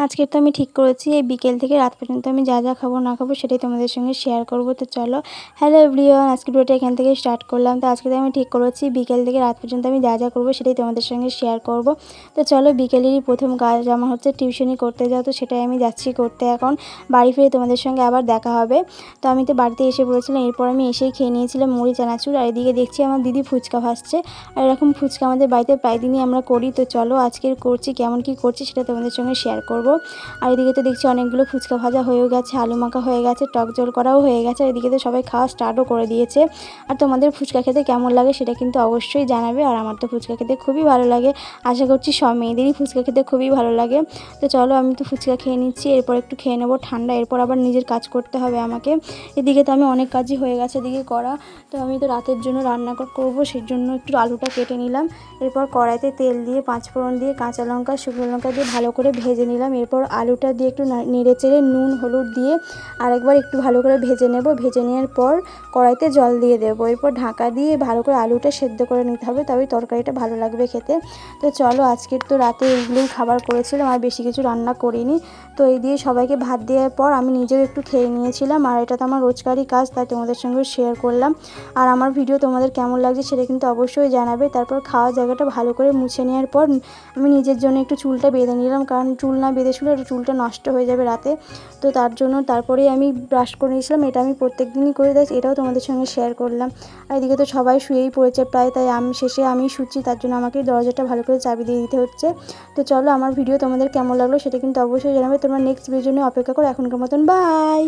আজকে তো আমি ঠিক করেছি এই বিকেল থেকে রাত পর্যন্ত আমি যা যা খাবো না খাবো সেটাই তোমাদের সঙ্গে শেয়ার করব। তো চলো, হ্যালো এভরিওয়ান, আজকে ভিডিওটা এখান থেকে স্টার্ট করলাম। তো আজকে আমি ঠিক করেছি বিকেল থেকে রাত পর্যন্ত আমি যা যা করবো সেটাই তোমাদের সঙ্গে শেয়ার করব। তো চলো, বিকেলেরই প্রথম কাজ আমার হচ্ছে টিউশনি করতে যাও। তো সেটাই আমি যাচ্ছি করতে। এখন বাড়ি ফিরে তোমাদের সঙ্গে আবার দেখা হবে। তো আমি তো বাড়িতে এসে পড়েছিলাম, এরপর আমি এসেই খেয়ে নিয়েছিলাম মুড়ি চানাচুর। আর এদিকে দেখছি আমার দিদি ফুচকা ভাসছে। আর এরকম ফুচকা আমাদের বাড়িতে প্রায় দিনই আমরা করি। তো চলো, আজকের করছি, কেমন কি করছি সেটা তোমাদের সঙ্গে শেয়ার করব। আর এদিকে তো দেখছি অনেকগুলো ফুচকা ভাজা হয়েও গেছে, আলু মাখা হয়ে গেছে, টক জল করাও হয়ে গেছে। আর এদিকে তো সবাই খাওয়া স্টার্টও করে দিয়েছে। আর তোমাদের ফুচকা খেতে কেমন লাগে সেটা কিন্তু অবশ্যই জানাবে। আর আমার তো ফুচকা খেতে খুবই ভালো লাগে, আশা করছি সব মেয়েদেরই ফুচকা খেতে খুবই ভালো লাগে। তো চলো, আমি তো ফুচকা খেয়ে নিচ্ছি, এরপর একটু খেয়ে নেবো ঠান্ডা, এরপর আবার নিজের কাজ করতে হবে আমাকে। এদিকে তো আমি অনেক কাজই হয়ে গেছে এদিকে করা। তো আমি তো রাতের জন্য রান্না করবো, সেই জন্য একটু আলুটা কেটে নিলাম। এরপর কড়াইতে তেল দিয়ে পাঁচফোড়ন দিয়ে কাঁচা লঙ্কা শুকনো লঙ্কা দিয়ে ভালো করে ভেজে নিলাম। এরপর আলুটা দিয়ে একটু নেড়ে চেড়ে নুন হলুদ দিয়ে আরেকবার একটু ভালো করে ভেজে নেব। ভেজে নেওয়ার পর কড়াইতে জল দিয়ে দেবো। এরপর ঢাকা দিয়ে ভালো করে আলুটা সেদ্ধ করে নিতে হবে, তবেই তরকারিটা ভালো লাগবে খেতে। তো চলো, আজকের তো রাতে এইগুলোই খাবার করেছিলাম, আর বেশি কিছু রান্না করিনি। তো এই দিয়ে সবাইকে ভাত দেওয়ার পর আমি নিজেও একটু খেয়ে নিয়েছিলাম। আর এটা তো আমার রোজকারই কাজ, তাই তোমাদের সঙ্গে শেয়ার করলাম। আর আমার ভিডিও তোমাদের কেমন লাগছে সেটা কিন্তু অবশ্যই জানাবে। তারপর খাওয়ার জায়গাটা ভালো করে মুছে নেওয়ার পর আমি নিজের জন্য একটু চুলটা বেঁধে নিলাম, কারণ চুল না বেঁধে শুলে চুলটা নষ্ট হয়ে যাবে রাতে। তো তার জন্য তারপরেই আমি ব্রাশ করে নিয়েছিলাম। এটা আমি প্রত্যেক দিনই করে দিই, এটাও তোমাদের সঙ্গে শেয়ার করলাম। আর এদিকে তো সবাই শুয়েই পড়েছে প্রায়, তাই আমি শেষে আমি শুচ্ছি, তার জন্য আমাকে দরজাটা ভালো করে চাবি দিয়ে দিতে হচ্ছে। তো চলো, আমার ভিডিও তোমাদের কেমন লাগলো সেটা কিন্তু অবশ্যই জানাবে। তোমরা নেক্সট ভিডিওর জন্য অপেক্ষা করো। এখনকার মতন বাই।